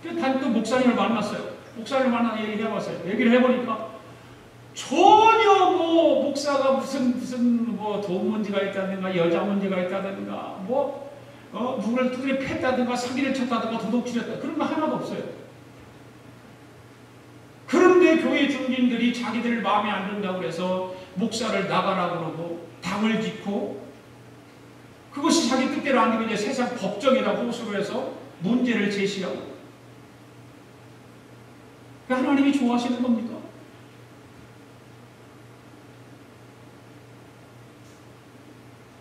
그래서 또 목사님을 만났어요. 목사님을 만나서 얘기를 해봤어요. 얘기를 해보니까 전혀 목사가 무슨 돈 문제가 있다든가 여자 문제가 있다든가 누구를 두드려 팼다든가 사기를 쳤다든가 도둑질했다 그런 거 하나도 없어요. 그런데 교회 중진들이 자기들 마음에 안 든다고 해서 목사를 나가라고 그러고 당을 짓고 그것이 자기 뜻대로 안 되고 이제 세상 법정이라고 호소를 해서 문제를 제시하고 하나님이 좋아하시는 겁니까?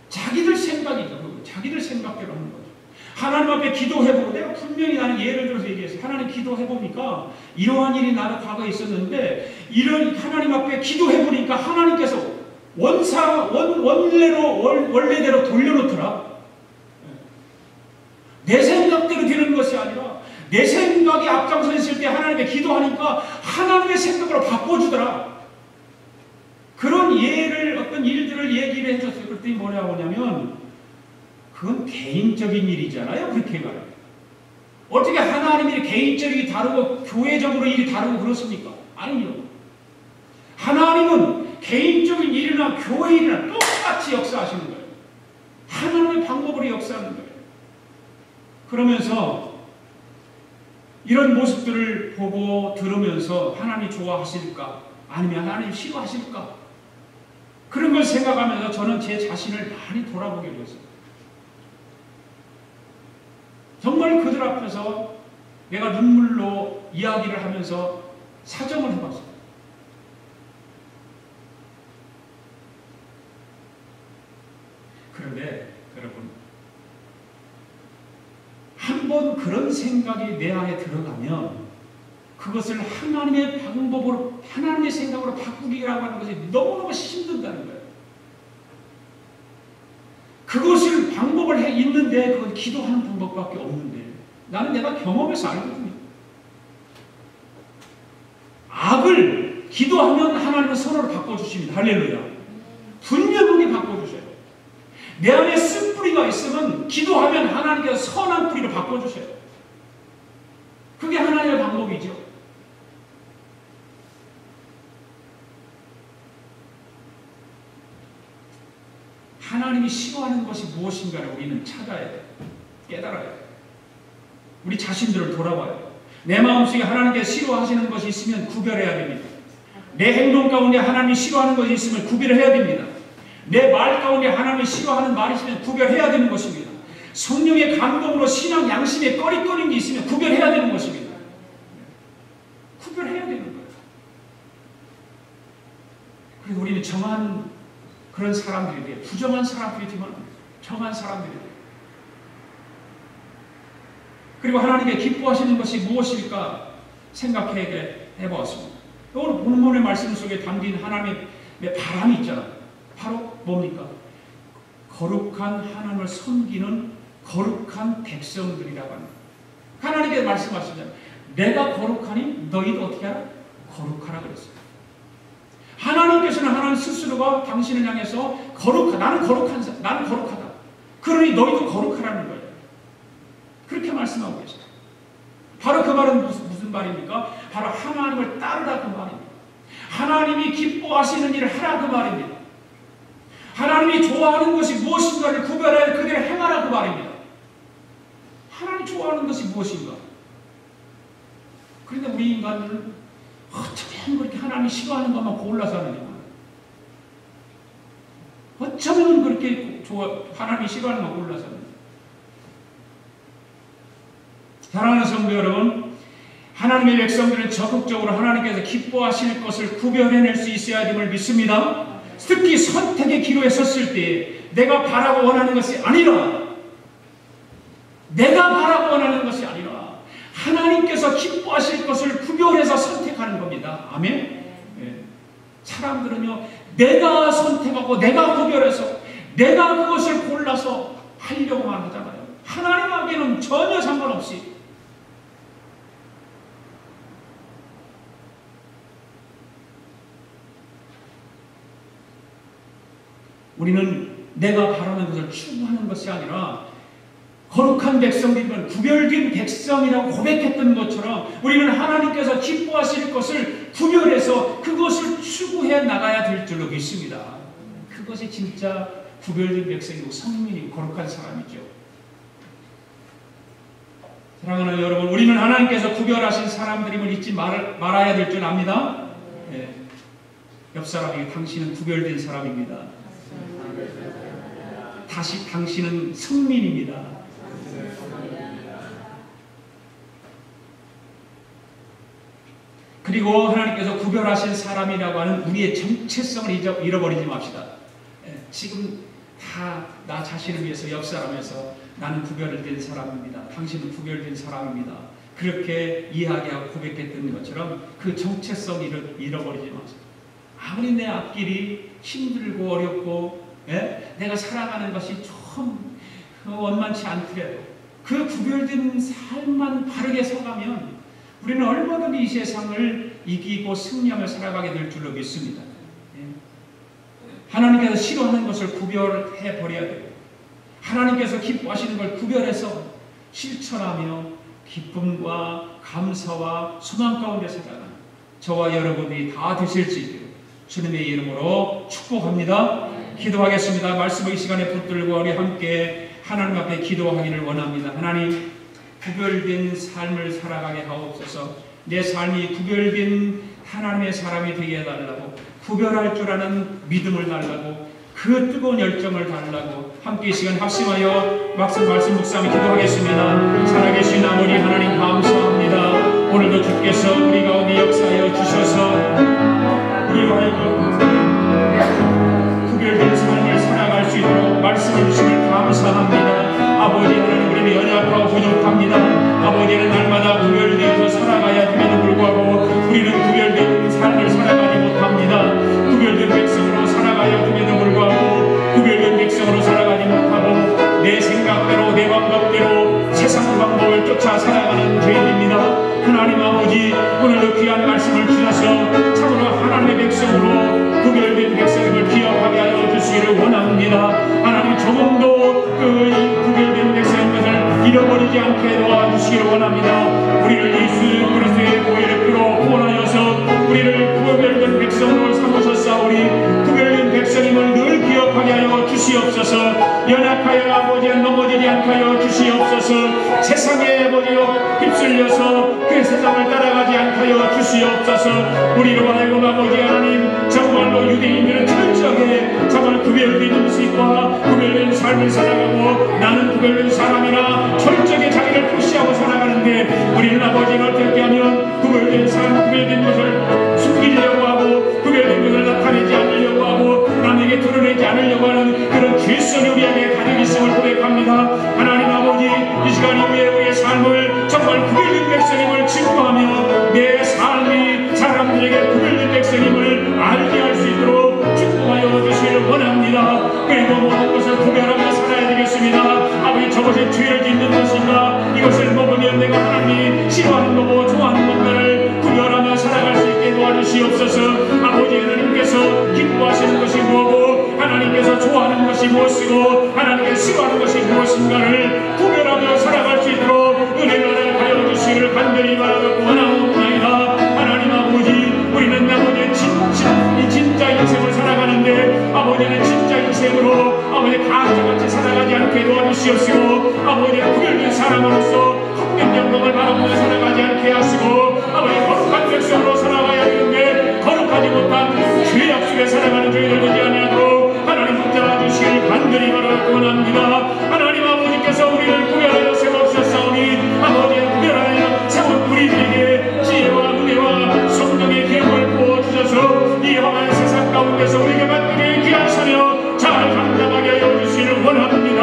자기들 생각이죠. 자기들 생각대로 하는 거죠. 하나님 앞에 기도해보고 내가 분명히 나는 예를 들어서 얘기했어요. 하나님 기도해보니까 이러한 일이 나도 과거에 있었는데 이런 하나님 앞에 기도해보니까 하나님께서 원래대로 돌려놓더라. 내 생각대로 되는 것이 아니라 내 생각이 앞장서 있을 때 하나님께 기도하니까 하나님의 생각으로 바꿔주더라. 그런 어떤 일들을 얘기를 해줬어요. 그랬더니 뭐라고 하냐면 그건 개인적인 일이잖아요. 그렇게 말해요. 어떻게 하나님이 개인적이 다르고 교회적으로 일이 다르고 그렇습니까? 아니요. 하나님은 개인적인 일이나 교회 일이나 똑같이 역사하시는 거예요. 하나님의 방법으로 역사하는 거예요. 그러면서 이런 모습들을 보고 들으면서 하나님이 좋아하실까? 아니면 하나님 싫어하실까? 그런 걸 생각하면서 저는 제 자신을 많이 돌아보게 되었어요. 정말 그들 앞에서 내가 눈물로 이야기를 하면서 사정을 해봤어요. 그런데 여러분, 한번 그런 생각이 내 안에 들어가면 그것을 하나님의 방법으로, 하나님의 생각으로 바꾸기라고 하는 것이 너무너무 힘든다는 거예요. 그것을 방법을 있는데 그건 기도하는 방법밖에 없는데 나는 내가 경험해서 알거든요. 악을 기도하면 하나님은 선호를 바꿔주십니다. 할렐루야. 분명하게 바꿔주셔요. 내 안에 쓴 뿌리가 있으면 기도하면 하나님께서 선한 뿌리로 바꿔주셔요. 그게 하나님의 방법이죠. 하나님이 싫어하는 것이 무엇인가를 우리는 찾아야 돼요. 깨달아야 돼요. 우리 자신들을 돌아봐야 돼요. 내 마음속에 하나님께서 싫어하시는 것이 있으면 구별해야 됩니다. 내 행동 가운데 하나님이 싫어하는 것이 있으면 구별을 해야 됩니다. 내 말 가운데 하나님이 싫어하는 말이 있으면 구별해야 되는 것입니다. 성령의 감동으로 신앙 양심에 꺼리꺼린 게 있으면 구별해야 되는 것입니다. 구별해야 되는 거예요. 그리고 우리는 정한 그런 사람들이 돼요. 부정한 사람들이 되면 정한 사람들이 돼요. 그리고 하나님께 기뻐하시는 것이 무엇일까 생각해보았습니다. 오늘 본문의 말씀 속에 담긴 하나님의 바람이 있잖아요. 바로 뭡니까? 거룩한 하나님을 섬기는 거룩한 백성들이라고 합니다. 하나님께서 말씀하시잖아요. 내가 거룩하니 너희도 어떻게 하라? 거룩하라 그랬어요. 하나님께서는 하나님 스스로가 당신을 향해서 나는 거룩하다. 그러니 너희도 거룩하라는 거예요. 그게 하나님의 방법이죠. 그게 하나님의 방법이죠. 그게 하나님의 그렇게 말씀하고 계세요. 바로 그 말은 무슨 말입니까? 바로 하나님을 따르라 그 말입니다. 하나님이 기뻐하시는 일을 하라 그 말입니다. 하나님이 좋아하는 것이 무엇인가를 구별하여 그대로 행하라 그 말입니다. 하나님이 좋아하는 것이 무엇인가? 그런데 우리 인간은 어쩌면 그렇게 하나님이 싫어하는 것만 골라서 하느냐? 어쩌면 그렇게 하나님이 싫어하는 것만 골라서 하느냐? 사랑하는 성도 여러분, 하나님의 백성들은 적극적으로 하나님께서 기뻐하실 것을 구별해낼 수 있어야 됨을 믿습니다. 특히 선택의 기로에 섰을 때 내가 바라고 원하는 것이 아니라 하나님께서 기뻐하실 것을 구별해서 선택하는 겁니다. 아멘? 네. 사람들은요, 내가 선택하고 내가 구별해서 내가 그것을 골라서 하려고만 하잖아요. 하나님에게는 전혀 상관없이. 우리는 내가 바라는 것을 추구하는 것이 아니라 거룩한 백성들이면 구별된 백성이라고 고백했던 것처럼 우리는 하나님께서 기뻐하실 것을 구별해서 그것을 추구해 나가야 될 줄로 믿습니다. 그것이 진짜 구별된 백성이고 성민이고 거룩한 사람이죠. 사랑하는 여러분, 우리는 하나님께서 구별하신 사람들임을 잊지 말아야 될 줄 압니다. 네. 옆 사람에게 당신은 구별된 사람입니다. 다시 당신은 성민입니다. 그리고 하나님께서 구별하신 사람이라고 하는 우리의 정체성을 잃어버리지 맙시다. 지금 다 나 자신을 위해서 옆 사람에서 나는 구별된 사람입니다. 당신은 구별된 사람입니다. 그렇게 이야기하고 고백했던 것처럼 그 정체성을 잃어버리지 마세요. 아무리 내 앞길이 힘들고 어렵고 내가 살아가는 것이 좀 원만치 않더라도 그 구별된 삶만 바르게 서가면 우리는 얼마든지 이 세상을 이기고 승리하며 살아가게 될 줄로 믿습니다. 하나님께서 싫어하는 것을 구별해 버려야 돼요. 하나님께서 기뻐하시는 걸 구별해서 실천하며 기쁨과 감사와 소망 가운데 살아가는 저와 여러분이 다 되실 수 있도록 주님의 이름으로 축복합니다. 기도하겠습니다. 말씀을 이 시간에 붙들고 우리 함께 하나님 앞에 기도하기를 원합니다. 하나님, 구별된 삶을 살아가게 하옵소서. 내 삶이 구별된 하나님의 사람이 되게 해달라고, 구별할 줄 아는 믿음을 달라고, 그 뜨거운 열정을 달라고 함께 이 시간 합심하여 말씀 묵상하며 기도하겠습니다. 살아계신 아버지 하나님 감사합니다. 오늘도 주께서 우리 가운데 역사하여 주셔서 우리로 하여금 구별된 삶을 살아갈 수 있도록 말씀해 주시길 감사합니다. 아버지 하나님, 우리는 연약하고 부족합니다. 아버지는 날마다 구별되어서 살아가야 됨에도 불구하고 우리는 구별된 삶을 살아가지 못합니다. 구별된 백성으로 살아가야 됨에도 불구하고 구별된 백성으로 살아가지 못하고 내 생각대로 내 방법대로 세상 방법을 쫓아 살아가는 죄인입니다. 하나님 아버지, 오늘도 귀한 말씀을 주셔서 참으로 하나님의 백성으로 구별된 백성임을 기억하게 하여 주시기를 원합니다. 하나님, 조금도 그 구별된 백성인 것을 잃어버리지 않게 도와주시기를 원합니다. 우리를 예수 그리스도의 보혈의 피로 구원하여서 우리를 구별된 백성으로 삼으셨사오니 구별된 백성임을 늘 기억하게 하여 주시옵소서. 연약하여 아버지 넘어지지 않게 하여 주시옵소서. 세상의 아버지여 휩쓸려서 그 세상을 따라가지 않게 하여 주시옵소서. 우리로 하여금 아버지 하나님, 정말로 유대인들은 철저하게 정말 구별된 음식과 구별된 삶을 살아가고 나는 구별된 사람이라 철저하게 자기를 푸시하고 살아가는데, 우리는 아버지는 어떻게 하면 구별된 삶, 구별된 것을 숨기려고 하고 구별된 것을 나타내지 않으려고 하고 남에게 드러내지 않으려고 하는 그런 죄성이 우리에게 가득 있음을 고백합니다. 하나님 아버지, 이 시간 이후에 우리의 삶을 정말 구별된 백성임을 증거하며 내 삶이 사람들에게 구별된 백성임을 알게 할 수 있도록 축복하여 주시기를 원합니다. 그리고 모든 것을 구별하며 살아야 되겠습니다. 아버지, 저것이 죄를 짓는 것인가, 이것을 먹으면 내가 하나님이 싫어하는 거고 좋아하는 건가를 구별하며 살아갈 수 있게 도와주시옵소서. 아버지 하나님께서 기뻐하시는 것이 무엇이고 하나님께서 좋아하는 것이 무엇이고 하나님께서 싫어하는 것이 무엇인가를 구별하며 살아갈 수 있도록 하나님의 진짜 인생으로 아버지 강자같이 살아가지 않게 도와주시옵시고 아버지 구별된 사람으로서 헛된 영광을 바라보며 살아가지 않게 하시고 아버지 거룩한 백성으로 살아가야 되는데 거룩하지 못한 죄악 속에 살아가는 저희들 되지 아니하도록 하나님 붙잡아 주시길 간절히 바라고 원합니다. 하나님 아버지께서 우리를 구별하여 세우셨사오니 아버지의 구별하여 세운 우리들에게 지혜와 은혜와 성령의 기름을 부어주셔서 이 험한 세상 가운데서 우리에게 맡기는 귀한 사명 잘 감당하게 하여 주시기를 원합니다.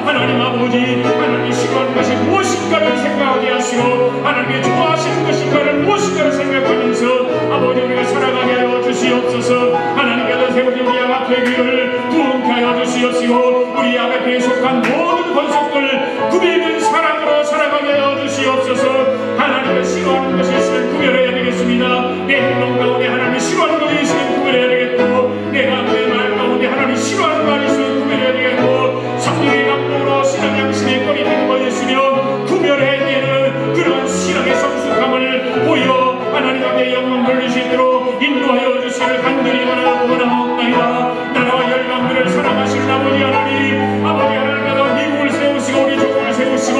하나님 아버지 하나님이 싫어하는 것이 무엇인가를 생각하게 하시고 하나님이 좋아하시는 것인가를 무엇인가를 생각하면서 아버지 우리가 살아가게 하여 주시옵소서. 하나님께서 세우신 우리 아가페 교회를 부흥케 하여 주시옵시고 우리 아가페에 속한 모든 권속들 구별된 사랑으로 살아가게 하여 주시옵소서. 하나님을 싫어하는 것이 있으면 구별해야 되겠습니다. 내 행동 가운데 하나님이 싫어하는 것이 있으면 구별해야 되겠고 내가 내 말 가운데 하나님이 싫어하는 말이 있으면 구별해야 되겠고 성령의 감동으로 신앙 양심의 거리 되는 것이 있으면 구별해야 되는 그런 신앙의 성숙함을 보여 하나님 앞에 영광 돌릴 수 있도록 인도하여 주시기를 간절히 바라고 원하옵나이다. 나라와 열방들을 사랑하시는 아버지 하나님 아버지 하나님께서 미국을 세우시고 우리 조국을 세우시고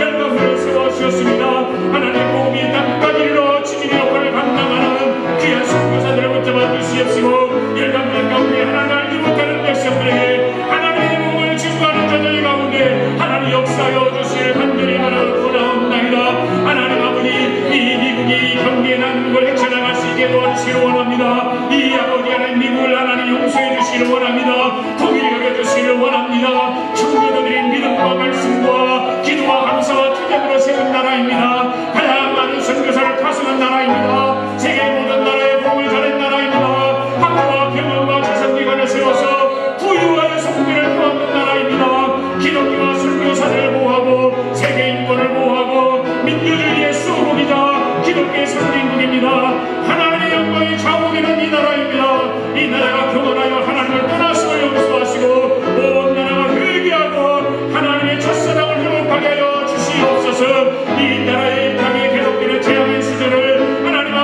열방들을 세워주셨습니다. 하나님 복음이 땅까지 이르러 지진의 역할을 감당하는 귀한 선교사들을 붙잡아 주시옵시고 열방들 가운데 하나님 알지 못하는 백성들에게 하나님의 복음을 증거하는 자들 가운데 하나님 역사하여 주시기를 간절히 바라고 원하옵나이다. 하나님 아버지 이 미국이 경기에 난국을 헤쳐나갈 수 있게 도와주시기를 원합니다. 이 아버지 하나님 미국을 하나님 용서해 주시기를 원합니다. 통일을 여겨주시기를 원합니다. 청교도들의 믿음과 말씀과 기도와 감사와 투쟁으로 세운 나라입니다. 가장 많은 선교사를 파송한 나라입니다. 세계 모든 나라에 복음을 전한 나라입니다. 학교와 병원과 재성기관을 세워서 부유하여 성비를 보호하는 나라입니다. 기독교와 선교사들을 보호하고 세계 인권을 보호하고 민주주의의 수호국이자 기독교의 선진국입니다. 하나님의 영광이 좌우되는 이 나라입니다. 이 나라가 경건하여 하나님을 떠나시고 용서하시고 온 나라가 회개하고 하나님의 첫사랑을 회복하게 하여 주시옵소서. 이 나라의 땅에 계속되는 재앙의 시절을 하나님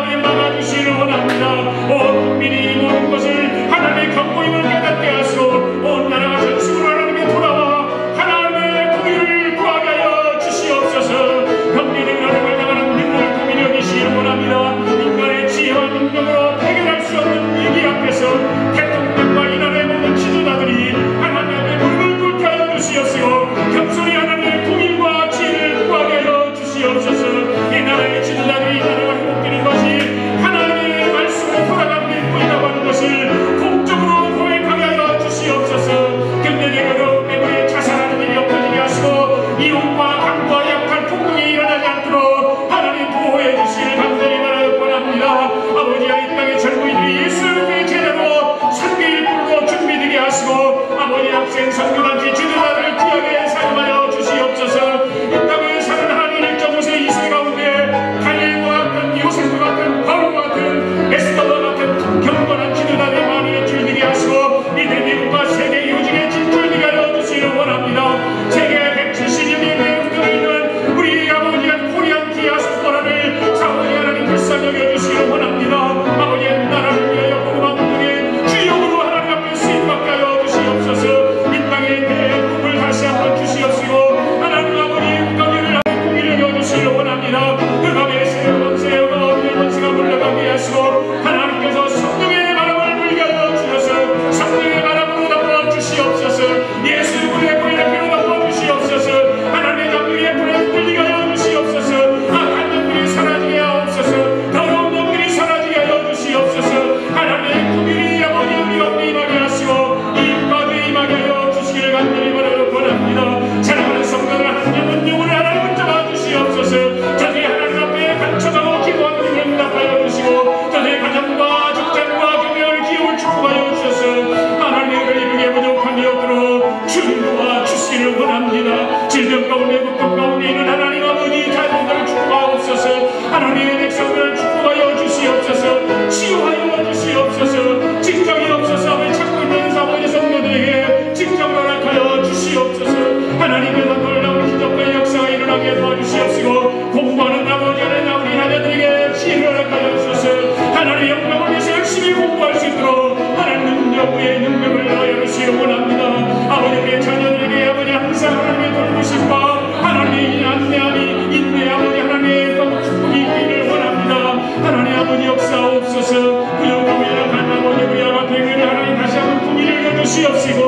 아버지 역사옵소서. 그 영광을 아버지 우리 앞에 하나님 다시 한번 풍기를 내주시옵시고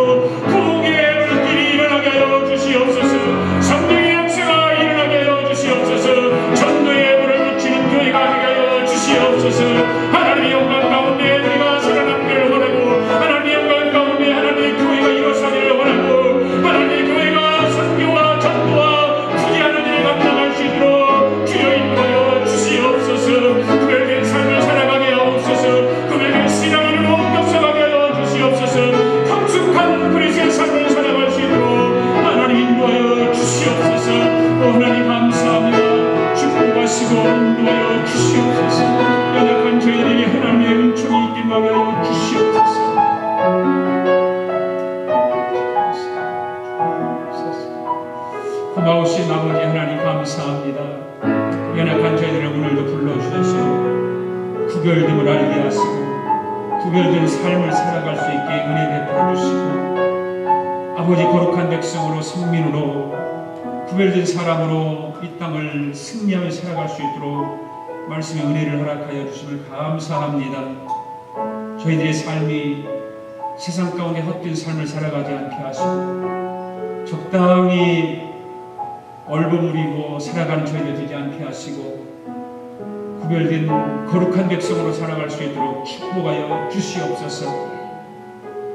부흥의 물길이 일어나게 하여 주시옵소서. 성령의 역사가 일어나게 하여 주시옵소서. 전도의 물을 붙이는 교회가 되게 하여 주시옵소서. 하나님의 영광 가운데 우리가 살아남기를 원하고 하나님의 영광 가운데 하나님의 교회가 일어서기를 원하고 하나님의 교회가 선교와 전도와 구제하는 일을 감당할 수 있도록 주여 인도하여 주시옵소서. 구별된 삶을 살아가게 하옵소서. 구별된 신앙을 옮겨서가게 하여 주시옵소서. 성숙한 그리스도의 삶을 살아갈 수 있도록 하나님 인도하여 주시옵소서. 하나님 감사합니다. 축복하시고 인도하여 주시옵소서. 연약한 저희에게 하나님의 은총이 있게 하여 주시옵소서. 고마우신 아버지 하나님 감사합니다. 연약한 저희들을 오늘도 불러주셔서 구별됨을 알게 하시고 구별된 삶을 살아갈 수 있게 은혜 베풀어 주시고 아버지 거룩한 백성으로 성민으로 구별된 사람으로 이 땅을 승리하며 살아갈 수 있도록 말씀의 은혜를 허락하여 주심을 감사합니다. 저희들의 삶이 세상 가운데 헛된 삶을 살아가지 않게 하시고 적당히 얼버무리고 살아가는 저희들 되지 않게 하시고 구별된 거룩한 백성으로 살아갈 수 있도록 축복하여 주시옵소서.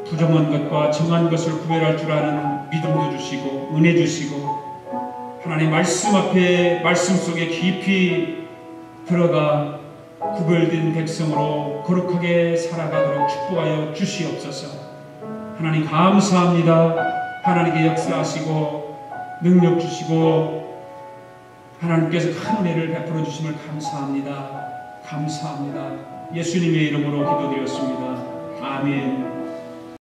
부정한 것과 정한 것을 구별할 줄 아는 믿음도 주시고 은혜 주시고 하나님 말씀 앞에 말씀 속에 깊이 들어가 구별된 백성으로 거룩하게 살아가도록 축복하여 주시옵소서. 하나님 감사합니다. 하나님께 역사하시고 능력 주시고 하나님께서 큰 은혜를 베풀어 주심을 감사합니다. 감사합니다. 예수님의 이름으로 기도드렸습니다. 아멘.